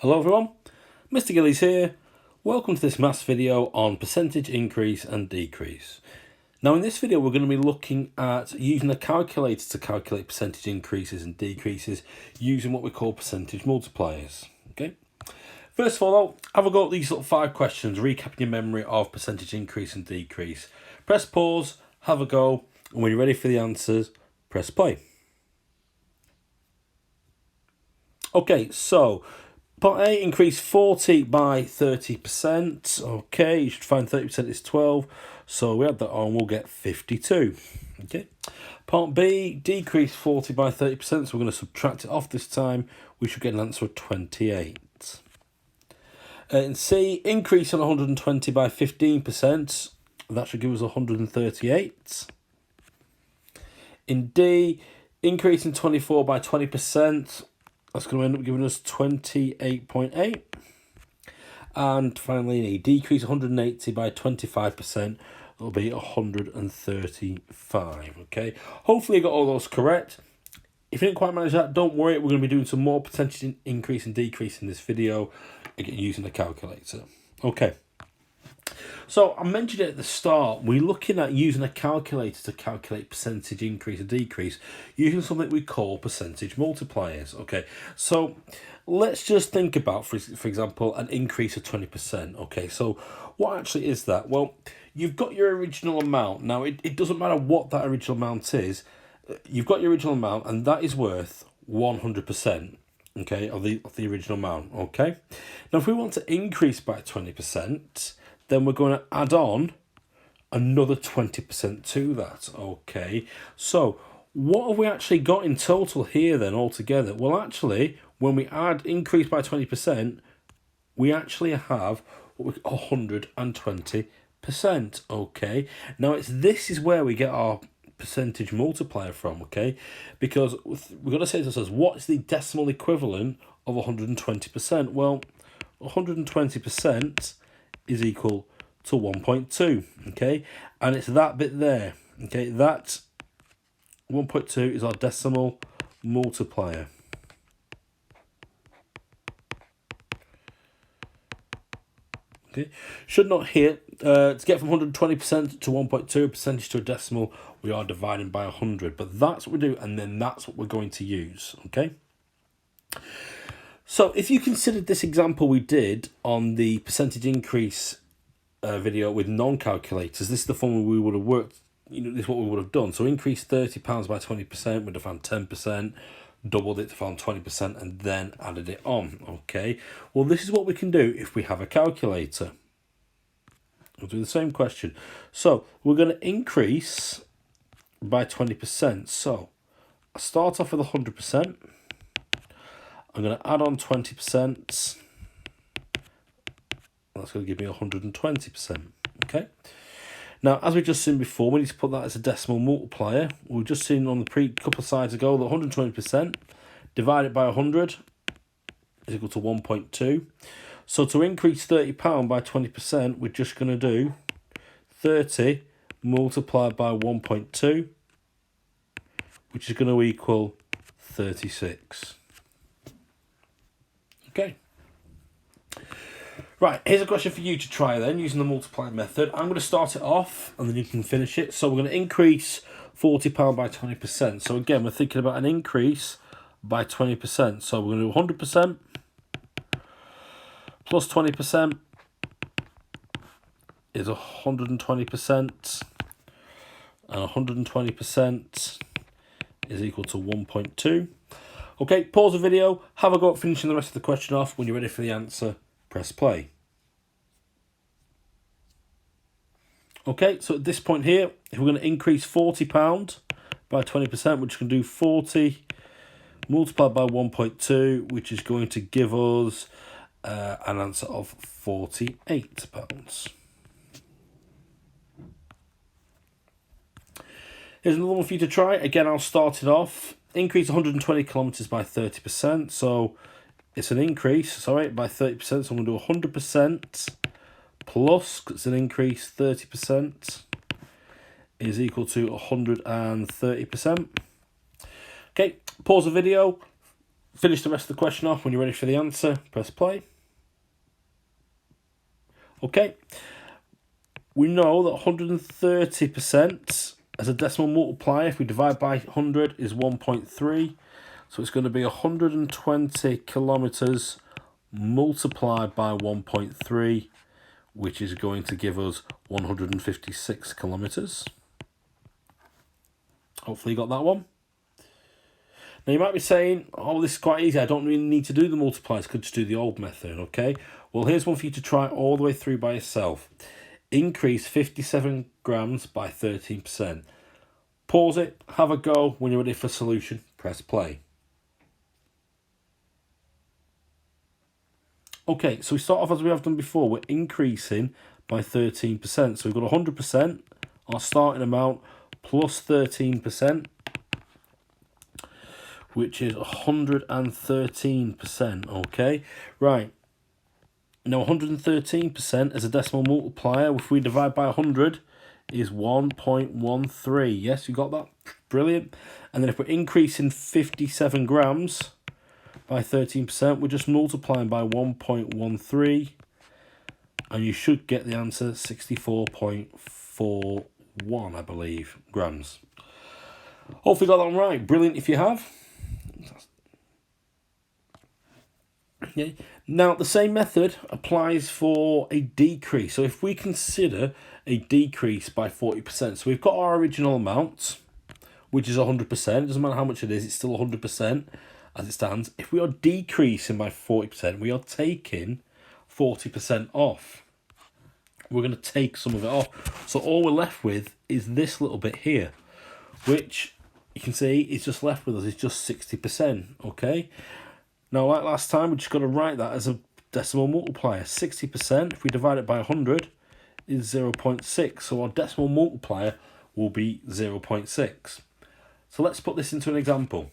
Hello everyone, Mr. Gillies here. Welcome to this maths video on percentage increase and decrease. Now in this video we're going to be looking at using a calculator to calculate percentage increases and decreases using what we call percentage multipliers. Okay. First of all, have a go at these little 5 questions, recapping your memory of percentage increase and decrease. Press pause, have a go, and when you're ready for the answers, press play. Okay, so part A, increase 40 by 30%. Okay, you should find 30% is 12. So we add that on, we'll get 52. Okay. Part B, decrease 40 by 30%. So we're going to subtract it off this time. We should get an answer of 28. In C, increase on 120 by 15%. That should give us 138. In D, increase in 24 by 20%. That's going to end up giving us 28.8. And finally, a decrease 180 by 25%. It'll be 135. Okay. Hopefully you got all those correct. If you didn't quite manage that, don't worry. We're going to be doing some more percentage increase and decrease in this video again using a calculator. Okay. So I mentioned it at the start, we're looking at using a calculator to calculate percentage increase or decrease using something we call percentage multipliers. Okay, so let's just think about, for example, an increase of 20%. Okay, so what actually is that? Well, you've got your original amount. Now, it doesn't matter what that original amount is. You've got your original amount, and that is worth 100%. Okay, of the original amount. Okay, now if we want to increase by 20%, then we're going to add on another 20% to that. Okay, so what have we actually got in total here then altogether? Well, actually, when we add increase by 20%, we actually have 120%. Okay, now this is where we get our percentage multiplier from. Okay, because we've got to say to ourselves, what's the decimal equivalent of 120%? Well, 120% is equal to 1.2. Okay, and it's that bit there. Okay, that 1.2 is our decimal multiplier. Okay, should not hit. To get from 120% to 1.2, percentage to a decimal, we are dividing by 100. But that's what we do, and then that's what we're going to use. Okay. So if you considered this example we did on the percentage increase video with non-calculators, this is the form we would have worked. This is what we would have done. So increase £30 by 20%, we'd have found 10%. Doubled it to find 20% and then added it on. Okay, well, this is what we can do if we have a calculator. We'll do the same question. So we're going to increase by 20%. So I start off with 100%. I'm going to add on 20%. That's going to give me 120%. Okay. Now, as we've just seen before, we need to put that as a decimal multiplier. We've just seen on the couple of slides ago that 120% divided by 100 is equal to 1.2. So to increase £30 by 20%, we're just going to do 30 multiplied by 1.2, which is going to equal 36. Okay. Right, here's a question for you to try then, using the multiplying method. I'm going to start it off, and then you can finish it. So we're going to increase £40 by 20%. So again, we're thinking about an increase by 20%. So we're going to do 100% plus 20% is 120%. And 120% is equal to 1.2. Okay, pause the video, have a go at finishing the rest of the question off. When you're ready for the answer, press play. Okay, so at this point here, if we're going to increase £40 by 20%, we're just going to do 40 multiplied by 1.2, which is going to give us an answer of £48. Here's another one for you to try. Again, I'll start it off. Increase 120 kilometres by 30%. So it's an increase, by 30%. So I'm going to do 100% plus, it's an increase, 30% is equal to 130%. Okay, pause the video, Finish the rest of the question off. When you're ready for the answer, press play. Okay. We know that 130% as a decimal multiplier, if we divide by 100, is 1.3. So it's going to be 120 kilometres multiplied by 1.3, which is going to give us 156 kilometres. Hopefully you got that one. Now you might be saying, oh, this is quite easy. I don't really need to do the multipliers. I could just do the old method, okay? Well, here's one for you to try all the way through by yourself. Increase 57 grams by 13%. Pause it, have a go. When you're ready for a solution, press play. Okay, so we start off as we have done before. We're increasing by 13%. So we've got 100%, our starting amount, plus 13%, which is 113%, okay? Right. Now, 113% as a decimal multiplier, if we divide by 100, is 1.13. Yes, you got that? Brilliant. And then if we're increasing 57 grams by 13%, we're just multiplying by 1.13, and you should get the answer 64.41, I believe, grams. Hopefully you got that one right. Brilliant if you have. Okay. Now, the same method applies for a decrease. So if we consider a decrease by 40%, so we've got our original amount, which is 100%. It doesn't matter how much it is, it's still 100% as it stands. If we are decreasing by 40%, we are taking 40% off. We're going to take some of it off. So all we're left with is this little bit here, which you can see is just left with us. It's just 60%, okay? Now, like last time, we just got to write that as a decimal multiplier. 60%, if we divide it by 100, is 0.6. So our decimal multiplier will be 0.6. So let's put this into an example.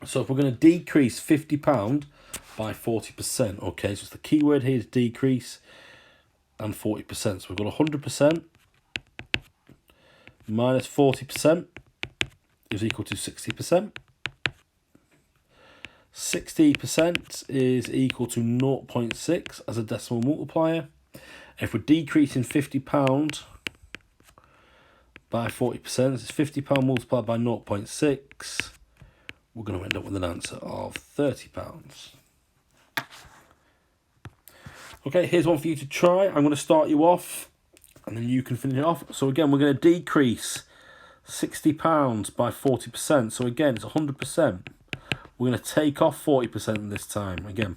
So if we're going to decrease £50 by 40%, okay, so the key word here is decrease and 40%. So we've got 100% minus 40% is equal to 60%. 60% is equal to 0.6 as a decimal multiplier. If we're decreasing £50 by 40%, it's £50 multiplied by 0.6. We're going to end up with an answer of £30. Okay, here's one for you to try. I'm going to start you off, and then you can finish it off. So again, we're going to decrease £60 by 40%. So again, it's 100%. We're going to take off 40% this time again.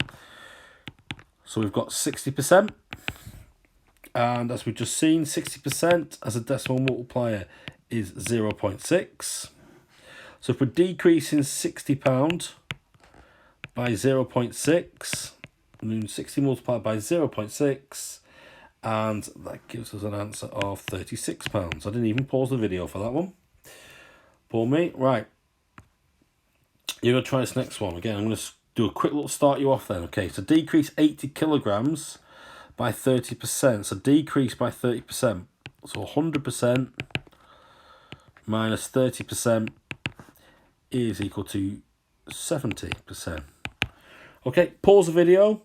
So we've got 60%. And as we've just seen, 60% as a decimal multiplier is 0.6. So if we're decreasing £60 by 0.6, and then 60 multiplied by 0.6, and that gives us an answer of £36. I didn't even pause the video for that one. Poor me. Right. You're going to try this next one. Again, I'm going to do a quick little start you off then. Okay, so decrease 80 kilograms by 30%. So decrease by 30%. So 100% minus 30% is equal to 70%. Okay, pause the video.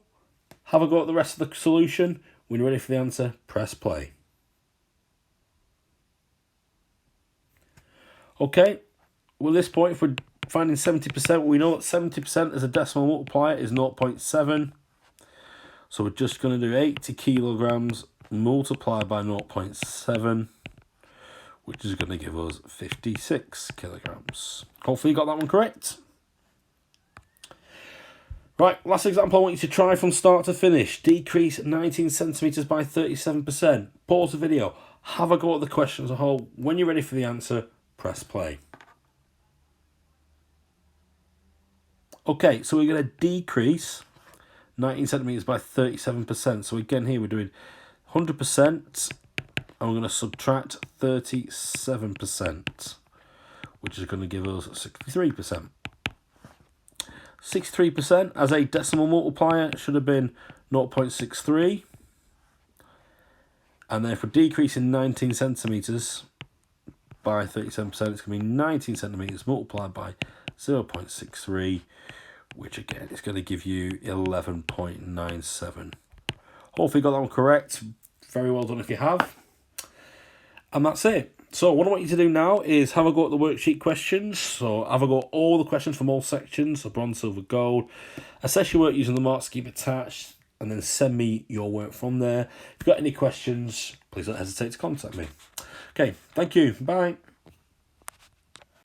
Have a go at the rest of the solution. When you're ready for the answer, press play. Okay, well, at this point, if we're finding 70%, we know that 70% as a decimal multiplier is 0.7. So we're just going to do 80 kilograms multiplied by 0.7, which is going to give us 56 kilograms. Hopefully you got that one correct. Right, last example I want you to try from start to finish. Decrease 19 centimetres by 37%. Pause the video. Have a go at the question as a whole. When you're ready for the answer, press play. Okay, so we're going to decrease 19 centimetres by 37%. So again, here we're doing 100%, and we're going to subtract 37%, which is going to give us 63%. 63% as a decimal multiplier should have been 0.63. And then if we're decreasing 19 centimetres by 37%, it's going to be 19 centimetres multiplied by 0.63, which again is going to give you 11.97. Hopefully you got that one correct. Very well done if you have. And that's it. So what I want you to do now is have a go at the worksheet questions. So have a go at all the questions from all sections, so bronze, silver, gold. Assess your work using the mark scheme attached, and then send me your work from there. If you've got any questions, please don't hesitate to contact me. Okay, thank you. Bye.